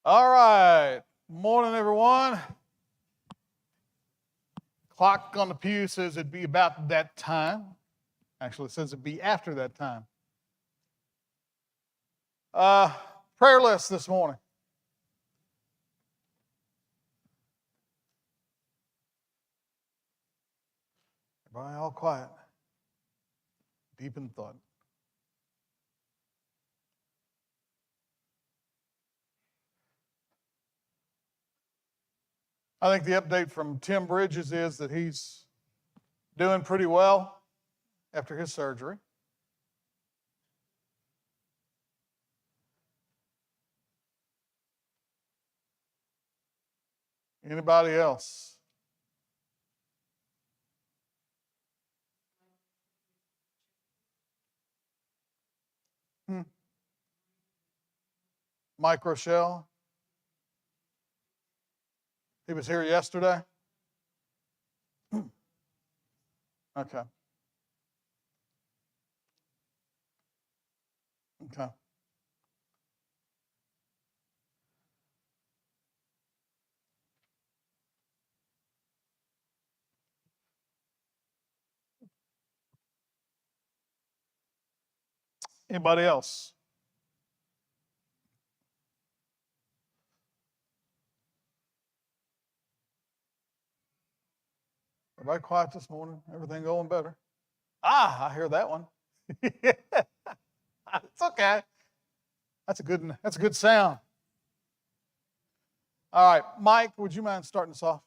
All right. Morning, everyone. Clock on the pew says it'd be about that time. Actually, it says it'd be after that time. Prayer list this morning. Everybody all quiet. Deep in thought. I think the update from Tim Bridges is that he's doing pretty well after his surgery. Anybody else? Mike Rochelle? He was here yesterday? Okay. Okay. Anybody else? Everybody quiet this morning? Everything going better? I hear that one. It's okay. That's a good sound. All right, Mike, would you mind starting us off?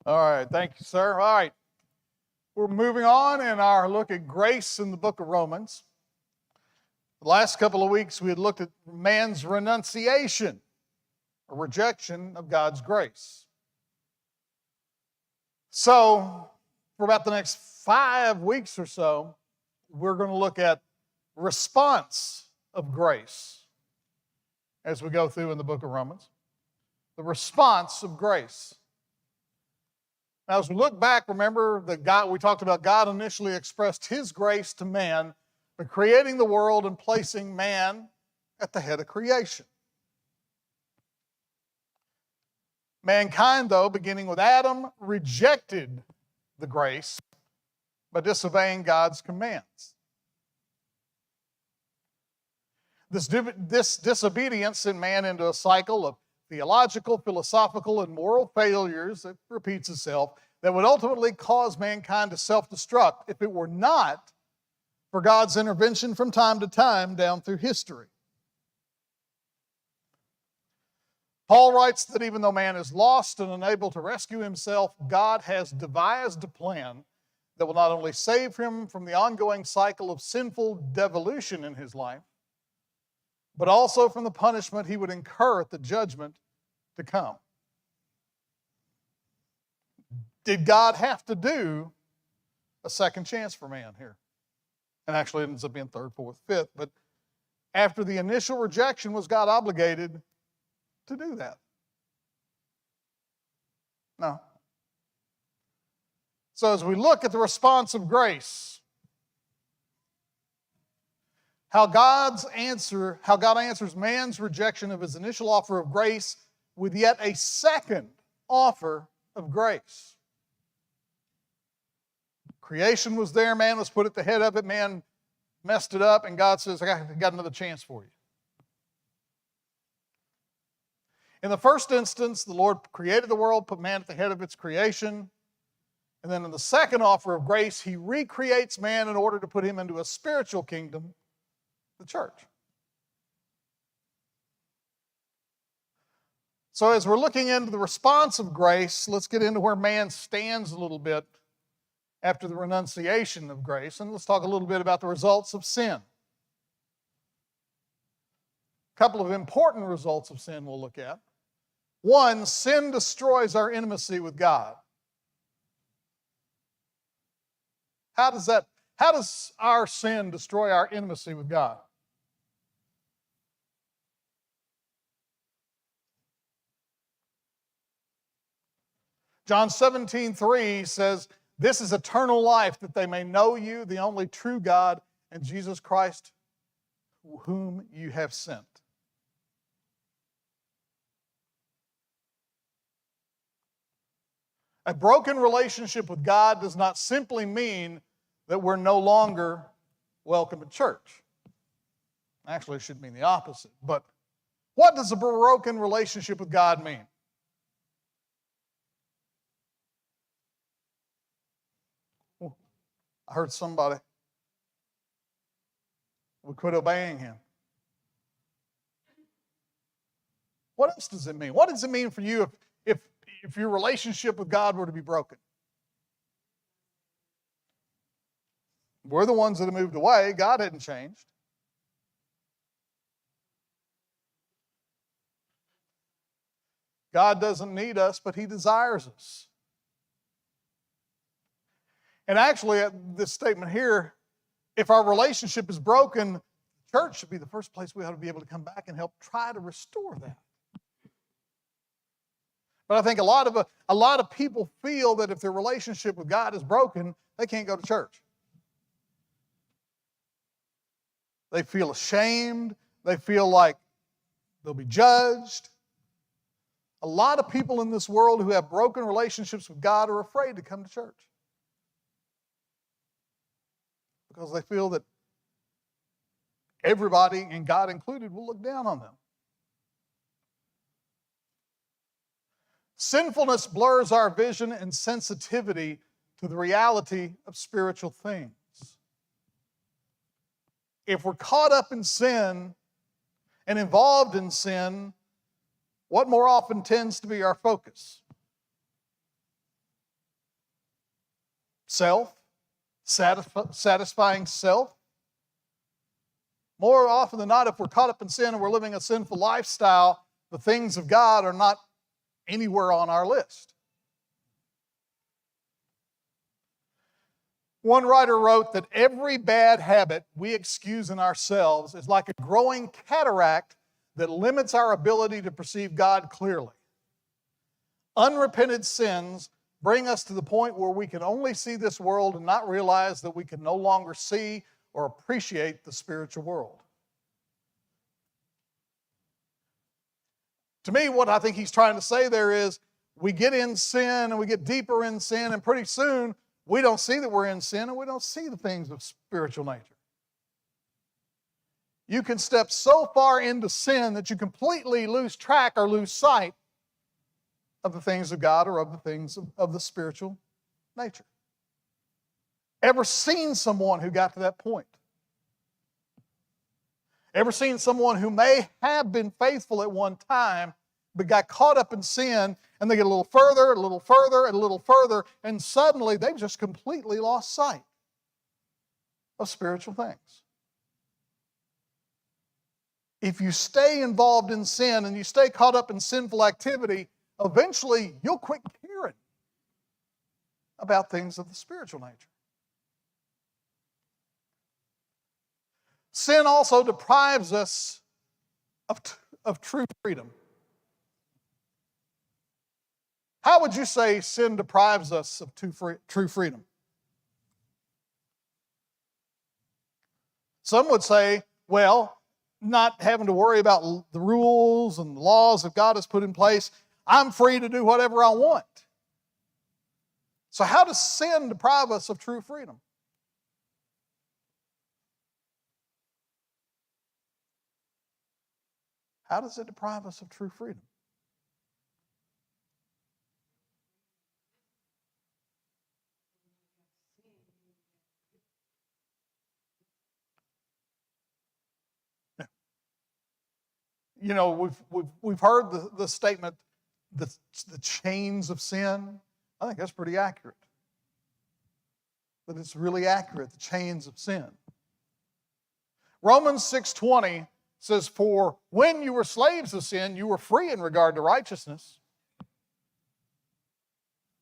All right, thank you, sir. All right, we're moving on in our look at grace in the book of Romans. The last couple of weeks, we had looked at man's renunciation, a rejection of God's grace. So, for about the next 5 weeks or so, we're going to look at response of grace as we go through in the book of Romans. The response of grace. Now, as we look back, remember that we talked about God initially expressed his grace to man by creating the world and placing man at the head of creation. Mankind, though, beginning with Adam, rejected the grace by disobeying God's commands. This disobedience sent man into a cycle of theological, philosophical, and moral failures that repeats itself that would ultimately cause mankind to self-destruct if it were not for God's intervention from time to time down through history. Paul writes that even though man is lost and unable to rescue himself, God has devised a plan that will not only save him from the ongoing cycle of sinful devolution in his life, but also from the punishment he would incur at the judgment to come. Did God have to do a second chance for man here? And actually it ends up being third, fourth, fifth. But after the initial rejection, was God obligated to do that? No. So as we look at the response of grace, how God answers man's rejection of his initial offer of grace with yet a second offer of grace. Creation was there, man was put at the head of it, man messed it up, and God says, I got another chance for you. In the first instance, the Lord created the world, put man at the head of its creation. And then in the second offer of grace, he recreates man in order to put him into a spiritual kingdom, the church. So as we're looking into the response of grace, let's get into where man stands a little bit after the renunciation of grace. And let's talk a little bit about the results of sin. A couple of important results of sin we'll look at. One, sin destroys our intimacy with God. How does our sin destroy our intimacy with God? John 17:3 says, this is eternal life, that they may know you, the only true God, and Jesus Christ, whom you have sent. A broken relationship with God does not simply mean that we're no longer welcome at church. Actually, it should mean the opposite. But what does a broken relationship with God mean? I heard somebody would quit obeying him. What else does it mean? What does it mean for you if your relationship with God were to be broken? We're the ones that have moved away. God hadn't changed. God doesn't need us, but he desires us. And actually, this statement here, if our relationship is broken, church should be the first place we ought to be able to come back and help try to restore that. But I think a lot of people feel that if their relationship with God is broken, they can't go to church. They feel ashamed. They feel like they'll be judged. A lot of people in this world who have broken relationships with God are afraid to come to church because they feel that everybody, and God included, will look down on them. Sinfulness blurs our vision and sensitivity to the reality of spiritual things. If we're caught up in sin and involved in sin, what more often tends to be our focus? Self? Satisfying self? More often than not, if we're caught up in sin and we're living a sinful lifestyle, the things of God are not anywhere on our list. One writer wrote that every bad habit we excuse in ourselves is like a growing cataract that limits our ability to perceive God clearly. Unrepented sins bring us to the point where we can only see this world and not realize that we can no longer see or appreciate the spiritual world. To me, what I think he's trying to say there is we get in sin and we get deeper in sin, and pretty soon we don't see that we're in sin and we don't see the things of spiritual nature. You can step so far into sin that you completely lose track or lose sight of the things of God or of the things of the spiritual nature. Ever seen someone who got to that point? Ever seen someone who may have been faithful at one time, but got caught up in sin, and they get a little further, a little further, and a little further, and suddenly they've just completely lost sight of spiritual things? If you stay involved in sin and you stay caught up in sinful activity, eventually you'll quit caring about things of the spiritual nature. Sin also deprives us of true freedom. How would you say sin deprives us of true freedom? Some would say, well, not having to worry about the rules and laws that God has put in place. I'm free to do whatever I want. So how does sin deprive us of true freedom? How does it deprive us of true freedom? You know, we've heard the statement, the chains of sin. I think that's pretty accurate. But it's really accurate, the chains of sin. Romans 6:20 says, for when you were slaves of sin, you were free in regard to righteousness.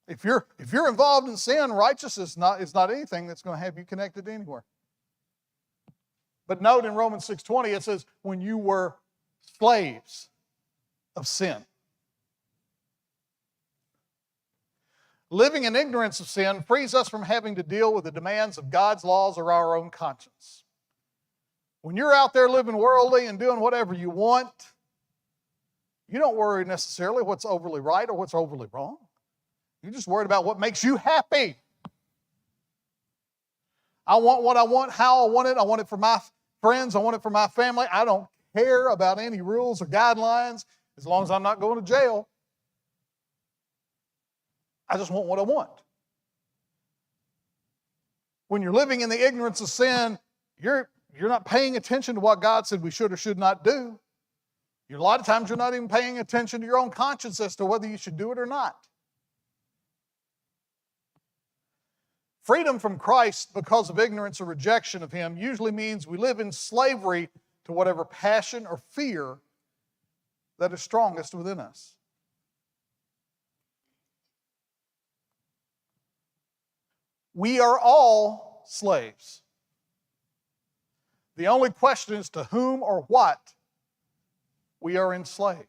If you're involved in sin, righteousness is not anything that's going to have you connected anywhere. But note in Romans 6:20, it says, when you were slaves of sin. Living in ignorance of sin frees us from having to deal with the demands of God's laws or our own conscience. When you're out there living worldly and doing whatever you want, you don't worry necessarily what's overly right or what's overly wrong. You're just worried about what makes you happy. I want what I want, how I want it. I want it for my friends. I want it for my family. I don't care about any rules or guidelines as long as I'm not going to jail. I just want what I want. When you're living in the ignorance of sin, you're not paying attention to what God said we should or should not do. A lot of times you're not even paying attention to your own conscience as to whether you should do it or not. Freedom from Christ because of ignorance or rejection of Him usually means we live in slavery to whatever passion or fear that is strongest within us. We are all slaves. The only question is to whom or what we are enslaved.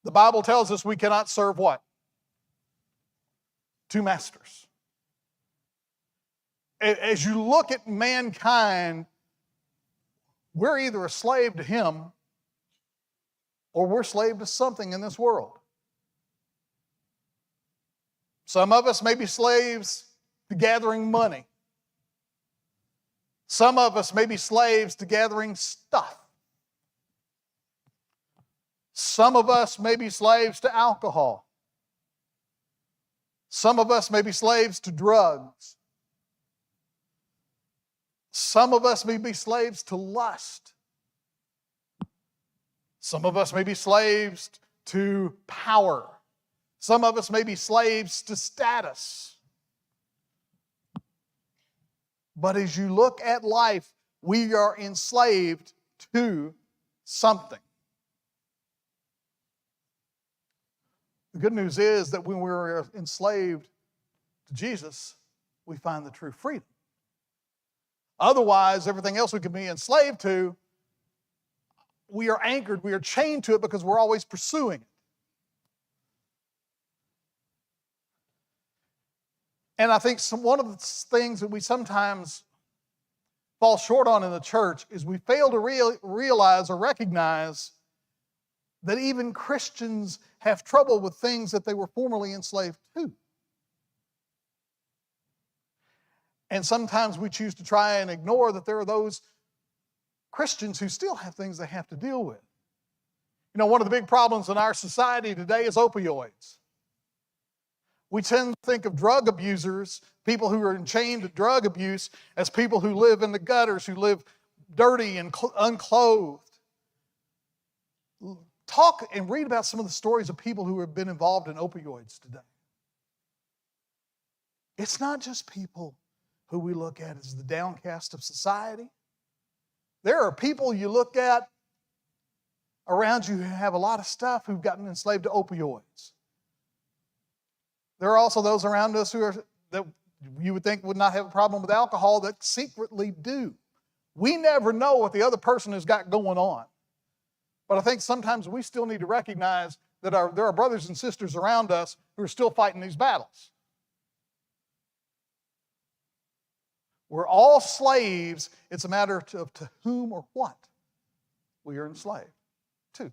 The Bible tells us we cannot serve what? Two masters. As you look at mankind, we're either a slave to him or we're slave to something in this world. Some of us may be slaves to gathering money. Some of us may be slaves to gathering stuff. Some of us may be slaves to alcohol. Some of us may be slaves to drugs. Some of us may be slaves to lust. Some of us may be slaves to power. Some of us may be slaves to status. But as you look at life, we are enslaved to something. The good news is that when we're enslaved to Jesus, we find the true freedom. Otherwise, everything else we could be enslaved to, we are anchored, we are chained to it because we're always pursuing it. And I think one of the things that we sometimes fall short on in the church is we fail to realize or recognize that even Christians have trouble with things that they were formerly enslaved to. And sometimes we choose to try and ignore that there are those Christians who still have things they have to deal with. You know, one of the big problems in our society today is opioids. We tend to think of drug abusers, people who are chained to drug abuse, as people who live in the gutters, who live dirty and unclothed. Talk and read about some of the stories of people who have been involved in opioids today. It's not just people who we look at as the downcast of society. There are people you look at around you who have a lot of stuff who've gotten enslaved to opioids. There are also those around us that you would think would not have a problem with alcohol that secretly do. We never know what the other person has got going on. But I think sometimes we still need to recognize that there are brothers and sisters around us who are still fighting these battles. We're all slaves. It's a matter of to whom or what we are enslaved to.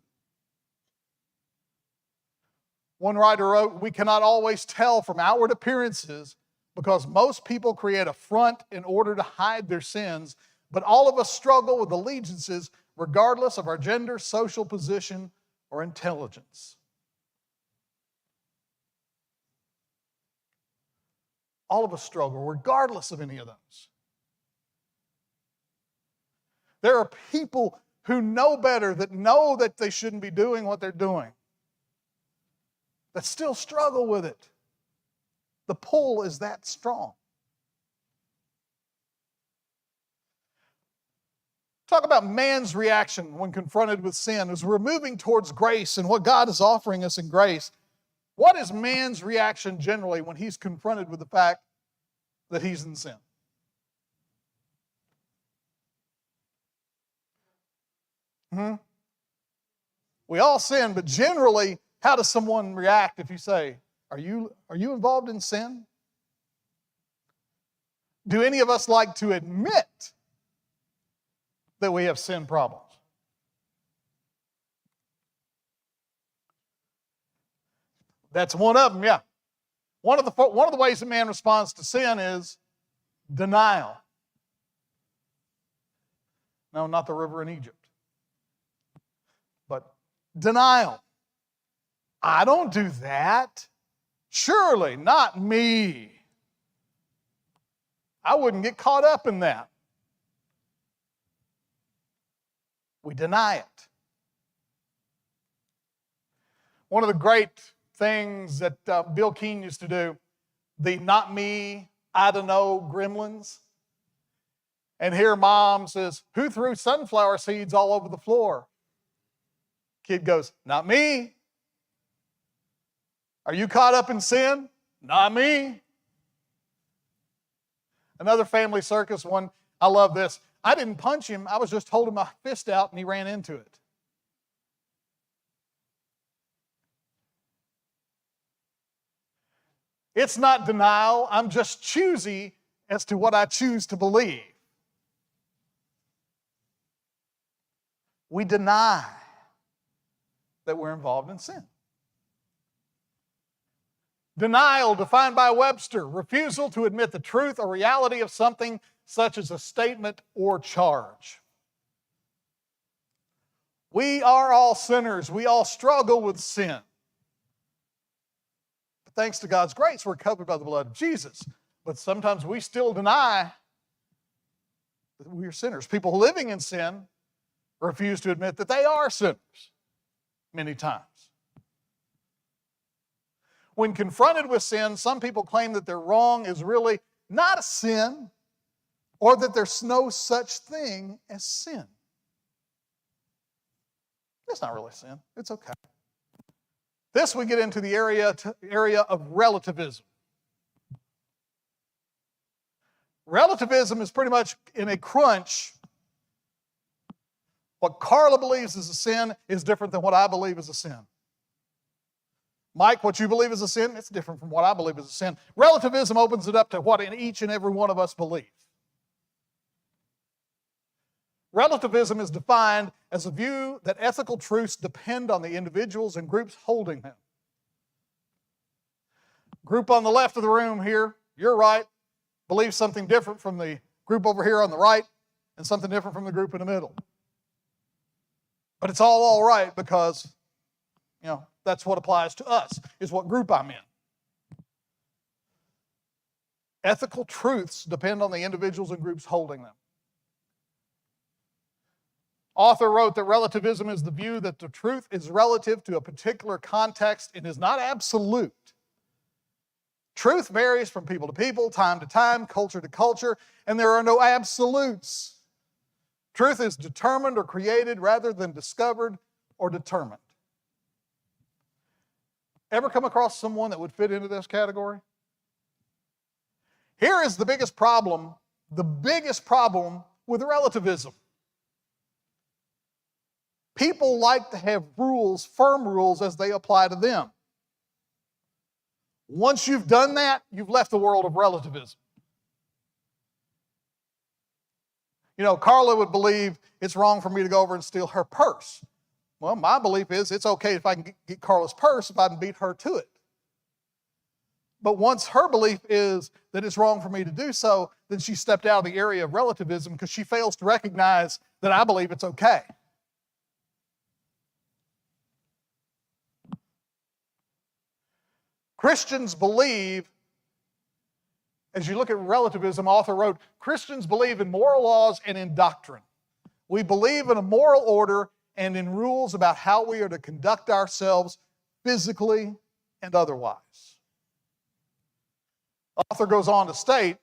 One writer wrote, "We cannot always tell from outward appearances because most people create a front in order to hide their sins, but all of us struggle with allegiances regardless of our gender, social position, or intelligence." All of us struggle, regardless of any of those. There are people who know better, that know that they shouldn't be doing what they're doing, that still struggle with it. The pull is that strong. Talk about man's reaction when confronted with sin. As we're moving towards grace and what God is offering us in grace, what is man's reaction generally when he's confronted with the fact that he's in sin? We all sin, but generally, how does someone react if you say, are you involved in sin? Do any of us like to admit that we have sin problems? That's one of them, yeah. One of the ways that man responds to sin is denial. No, not the river in Egypt. But denial. I don't do that. Surely not me. I wouldn't get caught up in that. We deny it. One of the great things that Bill Keane used to do, the not me, I don't know gremlins. And here mom says, "Who threw sunflower seeds all over the floor?" Kid goes, "Not me." "Are you caught up in sin?" "Not me." Another family circus one, I love this. "I didn't punch him, I was just holding my fist out and he ran into it." It's not denial, I'm just choosy as to what I choose to believe. We deny that we're involved in sin. Denial, defined by Webster, refusal to admit the truth or reality of something such as a statement or charge. We are all sinners. We all struggle with sin. But thanks to God's grace, we're covered by the blood of Jesus. But sometimes we still deny that we are sinners. People living in sin refuse to admit that they are sinners many times. When confronted with sin, some people claim that their wrong is really not a sin, or that there's no such thing as sin. It's not really sin. It's okay. This we get into the area of relativism. Relativism is pretty much in a crunch. What Carla believes is a sin is different than what I believe is a sin. Mike, what you believe is a sin, it's different from what I believe is a sin. Relativism opens it up to what each and every one of us believe. Relativism is defined as a view that ethical truths depend on the individuals and groups holding them. Group on the left of the room here, you're right, believes something different from the group over here on the right, and something different from the group in the middle. But it's all right because, that's what applies to us, is what group I'm in. Ethical truths depend on the individuals and groups holding them. Author wrote that relativism is the view that the truth is relative to a particular context and is not absolute. Truth varies from people to people, time to time, culture to culture, and there are no absolutes. Truth is determined or created rather than discovered or determined. Ever come across someone that would fit into this category? Here is the biggest problem with relativism. People like to have rules, firm rules, as they apply to them. Once you've done that, you've left the world of relativism. You know, Carla would believe it's wrong for me to go over and steal her purse. Well, my belief is it's okay if I can get Carla's purse if I can beat her to it. But once her belief is that it's wrong for me to do so, then she stepped out of the area of relativism because she fails to recognize that I believe it's okay. Christians believe, as you look at relativism, author wrote, Christians believe in moral laws and in doctrine. We believe in a moral order and in rules about how we are to conduct ourselves physically and otherwise. Author goes on to state,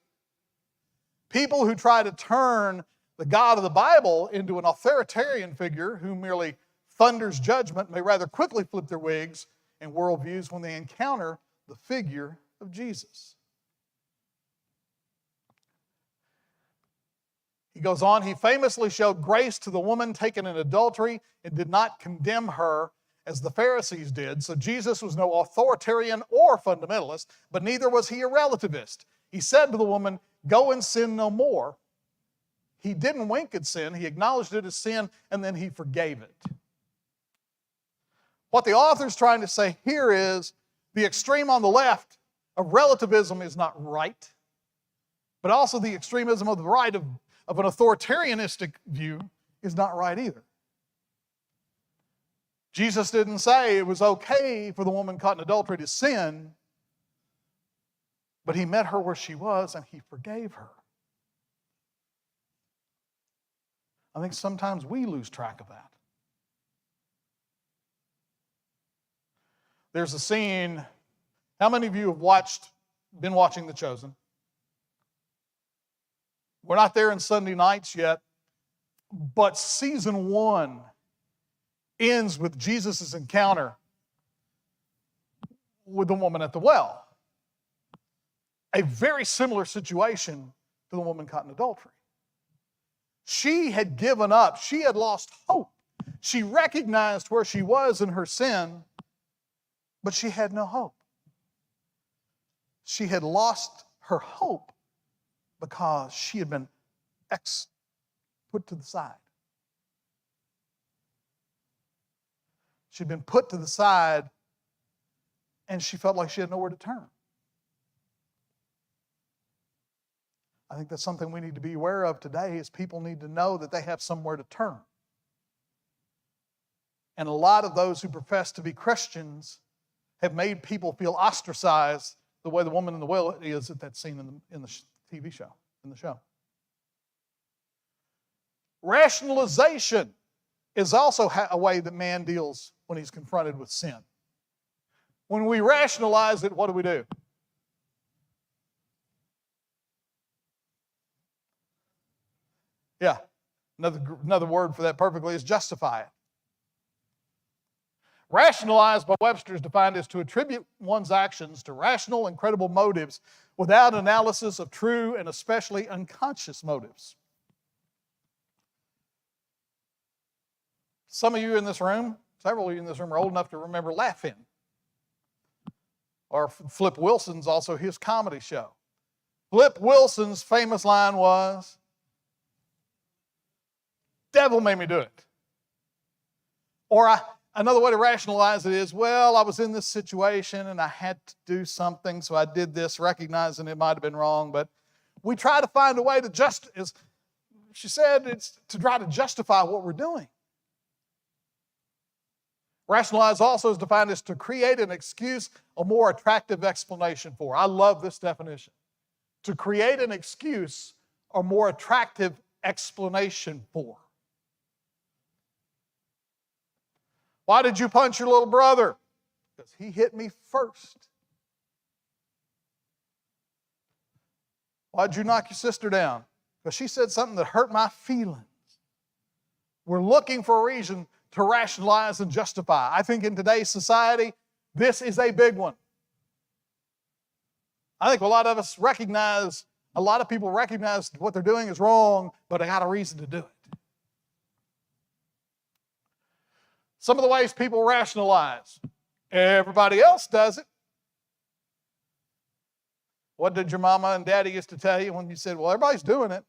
people who try to turn the God of the Bible into an authoritarian figure who merely thunders judgment may rather quickly flip their wigs and worldviews when they encounter the figure of Jesus. He goes on, he famously showed grace to the woman taken in adultery and did not condemn her as the Pharisees did. So Jesus was no authoritarian or fundamentalist, but neither was he a relativist. He said to the woman, go and sin no more. He didn't wink at sin. He acknowledged it as sin, and then he forgave it. What the author's trying to say here is the extreme on the left of relativism is not right, but also the extremism of the right of an authoritarianistic view is not right either. Jesus didn't say it was okay for the woman caught in adultery to sin, but he met her where she was and he forgave her. I think sometimes we lose track of that. There's a scene, how many of you have been watching The Chosen? We're not there in Sunday nights yet, but season 1 ends with Jesus' encounter with the woman at the well. A very similar situation to the woman caught in adultery. She had given up. She had lost hope. She recognized where she was in her sin, but she had no hope. She had lost her hope because she had been put to the side. She'd been put to the side, and she felt like she had nowhere to turn. I think that's something we need to be aware of today is people need to know that they have somewhere to turn. And a lot of those who profess to be Christians have made people feel ostracized the way the woman in the well is at that scene in the TV show, in the show. Rationalization is also a way that man deals when he's confronted with sin. When we rationalize it, what do? Yeah, another word for that perfectly is justify it. Rationalize, by Webster, is defined as to attribute one's actions to rational and credible motives without analysis of true and especially unconscious motives. Some of you in this room, several of you in this room are old enough to remember Laugh-In. Or Flip Wilson's, also his comedy show. Flip Wilson's famous line was, "Devil made me do it." Or another way to rationalize it is, well, I was in this situation and I had to do something, so I did this, recognizing it might have been wrong. But we try to find a way to as she said, it's to try to justify what we're doing. Rationalize also is defined as to create an excuse, a more attractive explanation for. I love this definition. To create an excuse, or more attractive explanation for. Why did you punch your little brother? Because he hit me first. Why did you knock your sister down? Because she said something that hurt my feelings. We're looking for a reason to rationalize and justify. I think in today's society, this is a big one. I think a lot of people recognize what they're doing is wrong, but they got a reason to do it. Some of the ways people rationalize. Everybody else does it. What did your mama and daddy used to tell you when you said, well, everybody's doing it?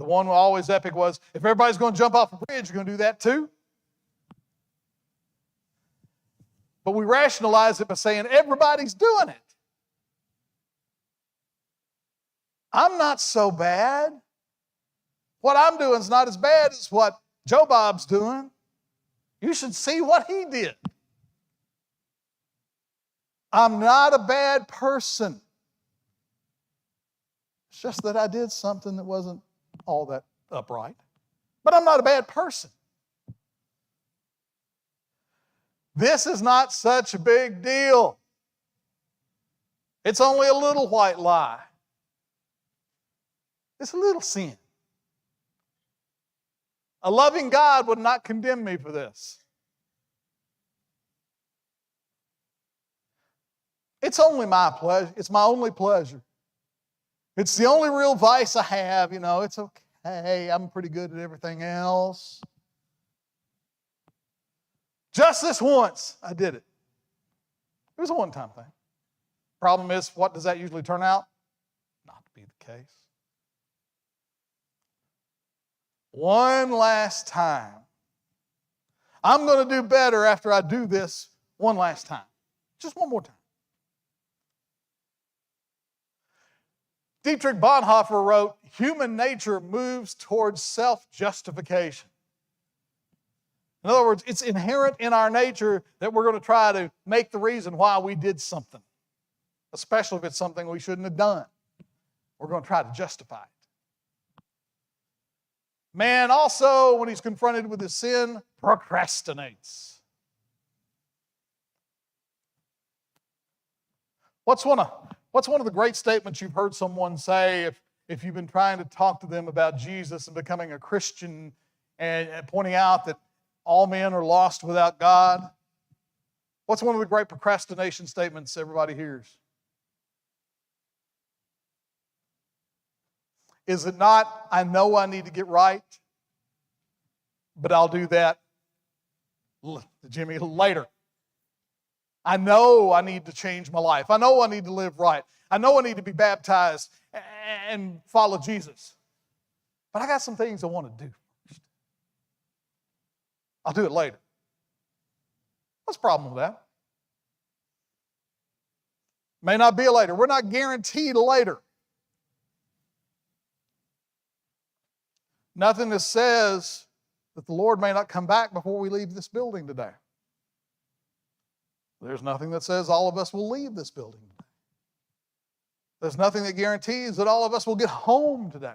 The one always epic was, if everybody's going to jump off a bridge, you're going to do that too? But we rationalize it by saying everybody's doing it. I'm not so bad. What I'm doing is not as bad as what Joe Bob's doing. You should see what he did. I'm not a bad person. It's just that I did something that wasn't all that upright. But I'm not a bad person. This is not such a big deal. It's only a little white lie. It's a little sin. A loving God would not condemn me for this. It's only my pleasure. It's my only pleasure. It's the only real vice I have. You know, it's okay. I'm pretty good at everything else. Just this once, I did it. It was a one-time thing. Problem is, what does that usually turn out? Not to be the case. One last time. I'm going to do better after I do this one last time. Just one more time. Dietrich Bonhoeffer wrote, human nature moves towards self-justification. In other words, it's inherent in our nature that we're going to try to make the reason why we did something, especially if it's something we shouldn't have done. We're going to try to justify it. Man also, when he's confronted with his sin, procrastinates. What's one of the great statements you've heard someone say if you've been trying to talk to them about Jesus and becoming a Christian and pointing out that all men are lost without God? What's one of the great procrastination statements everybody hears? Is it not, I know I need to get right, but I'll do that, Jimmy, later. I know I need to change my life. I know I need to live right. I know I need to be baptized and follow Jesus. But I got some things I want to do first. I'll do it later. What's the problem with that? May not be a later. We're not guaranteed a later. Nothing that says that the Lord may not come back before we leave this building today. There's nothing that says all of us will leave this building today. There's nothing that guarantees that all of us will get home today.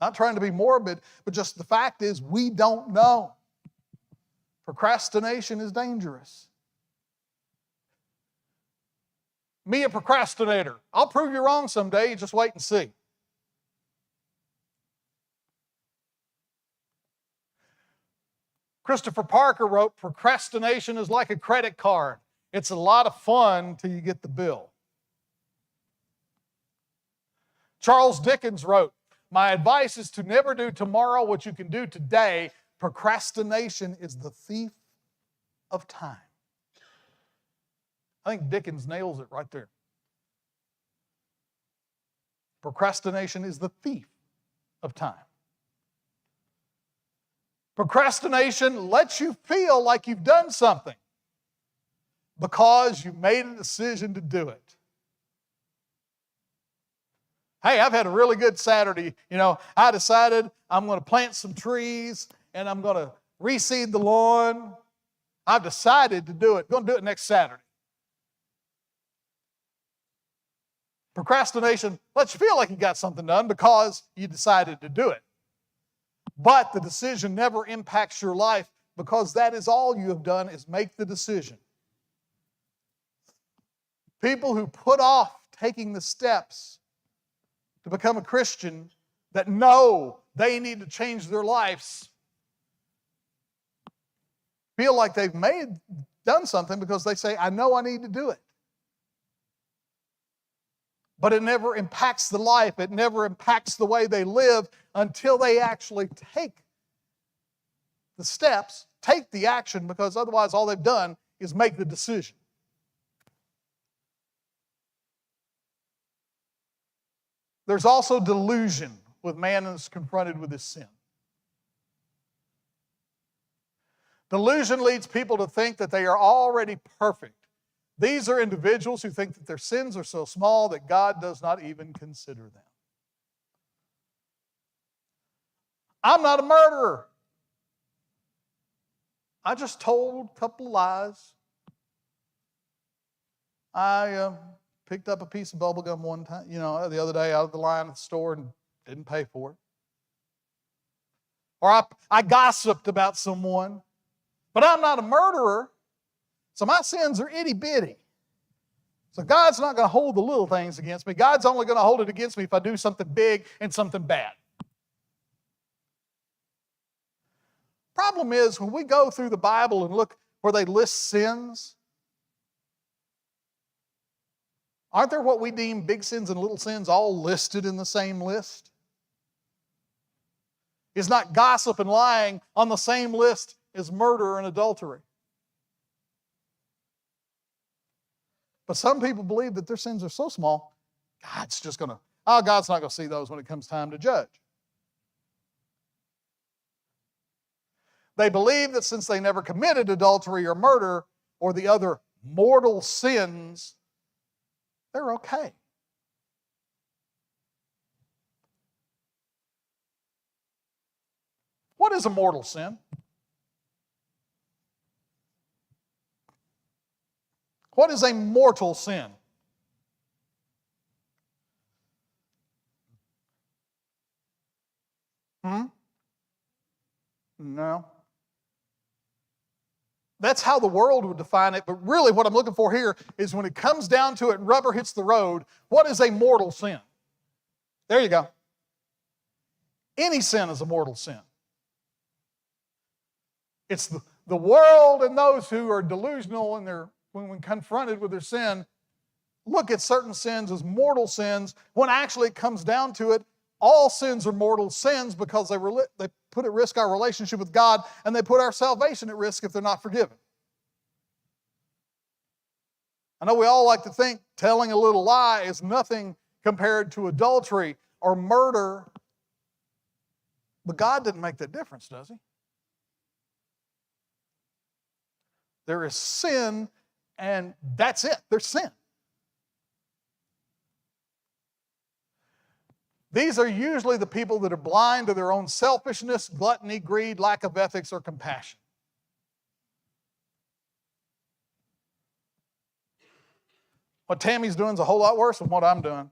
Not trying to be morbid, but just the fact is we don't know. Procrastination is dangerous. Me, a procrastinator. I'll prove you wrong someday. You just wait and see. Christopher Parker wrote, procrastination is like a credit card. It's a lot of fun till you get the bill. Charles Dickens wrote, my advice is to never do tomorrow what you can do today. Procrastination is the thief of time. I think Dickens nails it right there. Procrastination is the thief of time. Procrastination lets you feel like you've done something because you made a decision to do it. Hey, I've had a really good Saturday. You know, I decided I'm going to plant some trees and I'm going to reseed the lawn. I've decided to do it. I'm going to do it next Saturday. Procrastination lets you feel like you got something done because you decided to do it. But the decision never impacts your life because that is all you have done is make the decision. People who put off taking the steps to become a Christian that know they need to change their lives feel like they've done something because they say, I know I need to do it. But it never impacts the life. It never impacts the way they live until they actually take the steps, take the action, because otherwise all they've done is make the decision. There's also delusion with man who's confronted with his sin. Delusion leads people to think that they are already perfect. These are individuals who think that their sins are so small that God does not even consider them. I'm not a murderer. I just told a couple of lies. I picked up a piece of bubble gum one time, the other day out of the line at the store and didn't pay for it. Or I gossiped about someone. But I'm not a murderer, so my sins are itty-bitty. So God's not going to hold the little things against me. God's only going to hold it against me if I do something big and something bad. Problem is, when we go through the Bible and look where they list sins, aren't there what we deem big sins and little sins all listed in the same list? Is not gossip and lying on the same list as murder and adultery? But some people believe that their sins are so small, God's not going to see those when it comes time to judge. They believe that since they never committed adultery or murder or the other mortal sins, they're okay. What is a mortal sin? What is a mortal sin? No. That's how the world would define it, but really what I'm looking for here is when it comes down to it and rubber hits the road, what is a mortal sin? There you go. Any sin is a mortal sin. It's the world and those who are delusional and when confronted with their sin, look at certain sins as mortal sins, when actually it comes down to it, all sins are mortal sins because they put at risk our relationship with God and they put our salvation at risk if they're not forgiven. I know we all like to think telling a little lie is nothing compared to adultery or murder, but God didn't make that difference, does He? There is sin, and that's it. There's sin. These are usually the people that are blind to their own selfishness, gluttony, greed, lack of ethics, or compassion. What Tammy's doing is a whole lot worse than what I'm doing.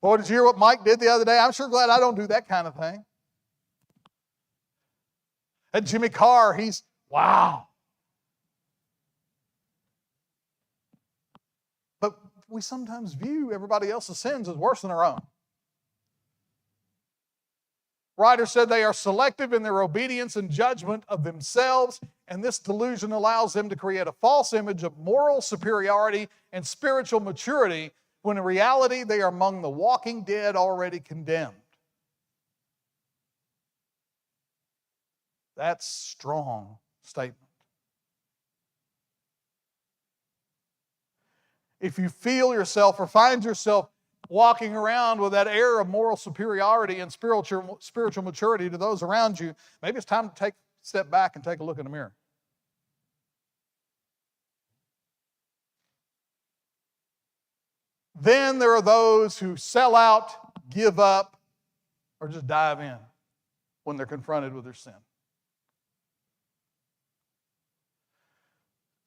Boy, did you hear what Mike did the other day? I'm sure glad I don't do that kind of thing. And Jimmy Carr, wow. But we sometimes view everybody else's sins as worse than our own. Writer said they are selective in their obedience and judgment of themselves, and this delusion allows them to create a false image of moral superiority and spiritual maturity, when in reality they are among the walking dead already condemned. That's a strong statement. If you feel yourself or find yourself walking around with that air of moral superiority and spiritual maturity to those around you, maybe it's time to step back and take a look in the mirror. Then there are those who sell out, give up, or just dive in when they're confronted with their sin.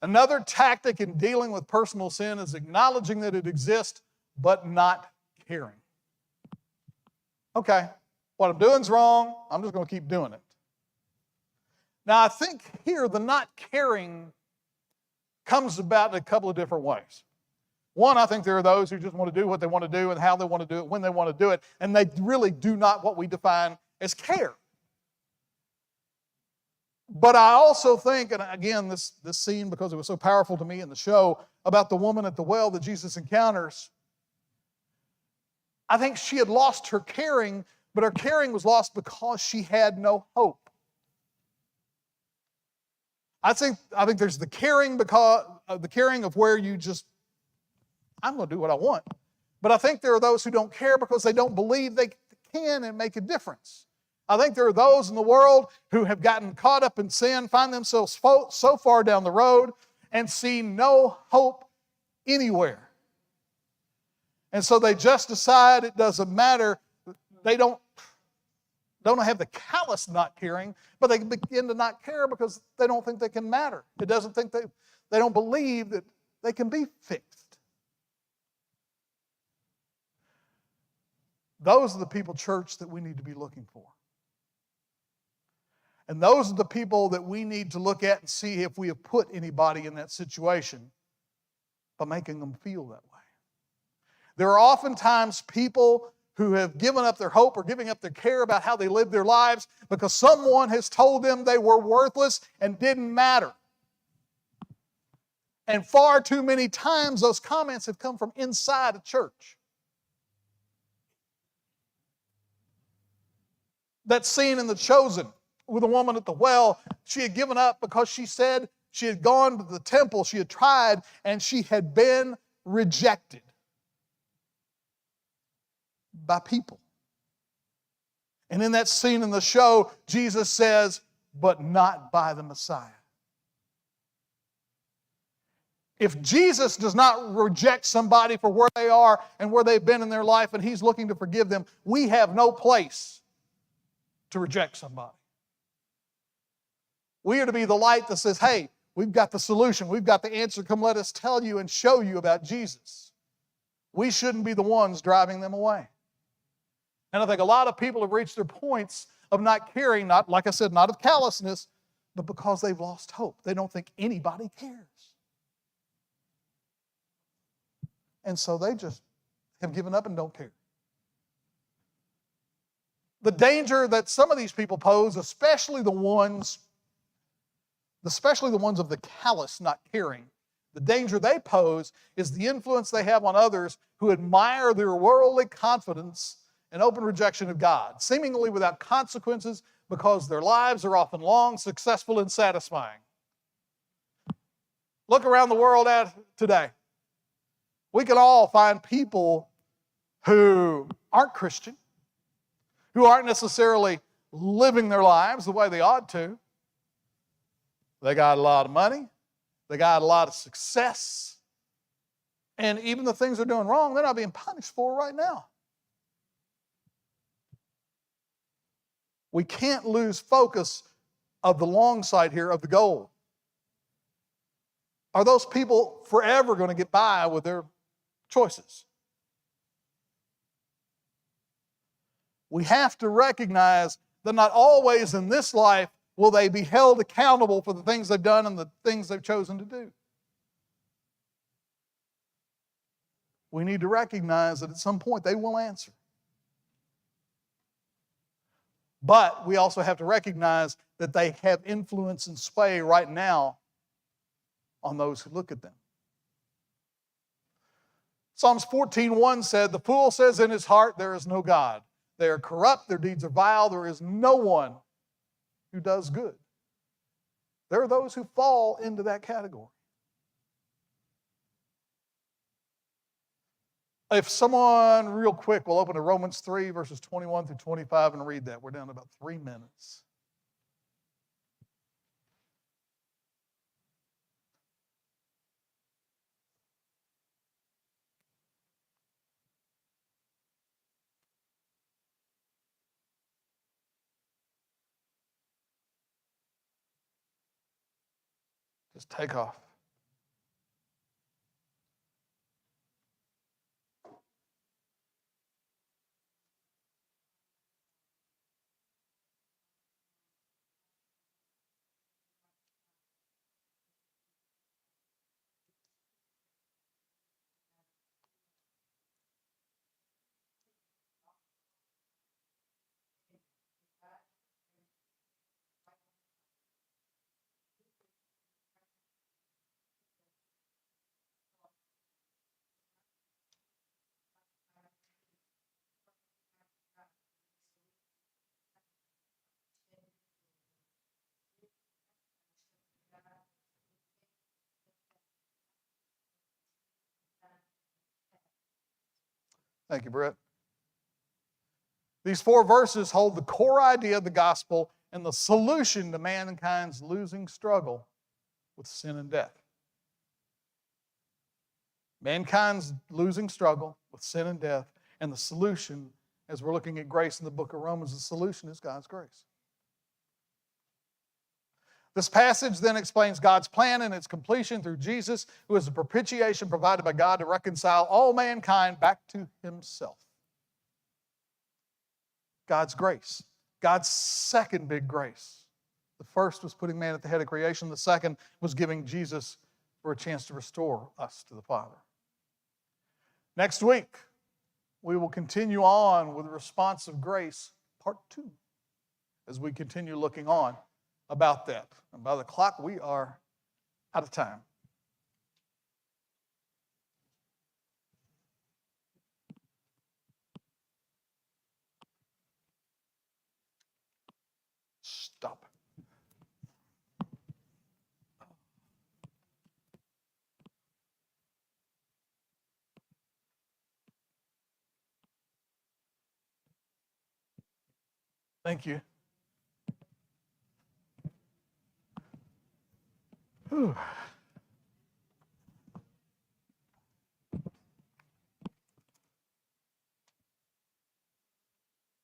Another tactic in dealing with personal sin is acknowledging that it exists, but not caring. Okay, what I'm doing is wrong. I'm just going to keep doing it. Now, I think here the not caring comes about in a couple of different ways. One, I think there are those who just want to do what they want to do and how they want to do it, when they want to do it, and they really do not what we define as care. But I also think, and again, this scene, because it was so powerful to me in the show, about the woman at the well that Jesus encounters, I think she had lost her caring But her caring was lost because she had no hope. I think there's the caring because of the caring of where you just, I'm going to do what I want. But I think there are those who don't care because they don't believe they can and make a difference. I think there are those in the world who have gotten caught up in sin, find themselves so far down the road, and see no hope anywhere. And so they just decide it doesn't matter. They don't have the callous not caring, but they begin to not care because they don't think they can matter. It doesn't think they don't believe that they can be fixed. Those are the people, church, that we need to be looking for. And those are the people that we need to look at and see if we have put anybody in that situation by making them feel that way. There are oftentimes people who have given up their hope or giving up their care about how they live their lives because someone has told them they were worthless and didn't matter. And far too many times those comments have come from inside a church. That scene in The Chosen with a woman at the well, she had given up because she said she had gone to the temple, she had tried, and she had been rejected by people. And in that scene in the show, Jesus says, but not by the Messiah. If Jesus does not reject somebody for where they are and where they've been in their life and He's looking to forgive them, we have no place to reject somebody. We are to be the light that says, hey, we've got the solution. We've got the answer. Come let us tell you and show you about Jesus. We shouldn't be the ones driving them away. And I think a lot of people have reached their points of not caring, not, like I said, not of callousness, but because they've lost hope. They don't think anybody cares. And so they just have given up and don't care. The danger that some of these people pose, especially the ones of the callous not caring, the danger they pose is the influence they have on others who admire their worldly confidence and open rejection of God, seemingly without consequences because their lives are often long, successful, and satisfying. Look around the world today. We can all find people who aren't Christian, who aren't necessarily living their lives the way they ought to. They got a lot of money. They got a lot of success. And even the things they're doing wrong, they're not being punished for right now. We can't lose focus of the long sight here, of the goal. Are those people forever going to get by with their choices? We have to recognize that not always in this life will they be held accountable for the things they've done and the things they've chosen to do. We need to recognize that at some point they will answer. But we also have to recognize that they have influence and sway right now on those who look at them. Psalms 14:1 said, "The fool says in his heart, there is no God. They are corrupt, their deeds are vile, there is no one who does good." There are those who fall into that category. If someone real quick will open to Romans 3, verses 21 through 25 and read that. We're down to about 3 minutes. Just take off. Thank you, Brett. These 4 verses hold the core idea of the gospel and the solution to mankind's losing struggle with sin and death. Mankind's losing struggle with sin and death, and the solution, as we're looking at grace in the book of Romans, the solution is God's grace. This passage then explains God's plan and its completion through Jesus, who is the propitiation provided by God to reconcile all mankind back to himself. God's grace. God's second big grace. The first was putting man at the head of creation. The second was giving Jesus for a chance to restore us to the Father. Next week, we will continue on with the response of grace, part 2, as we continue looking on about that. And by the clock, we are out of time. Stop. Thank you. Whew.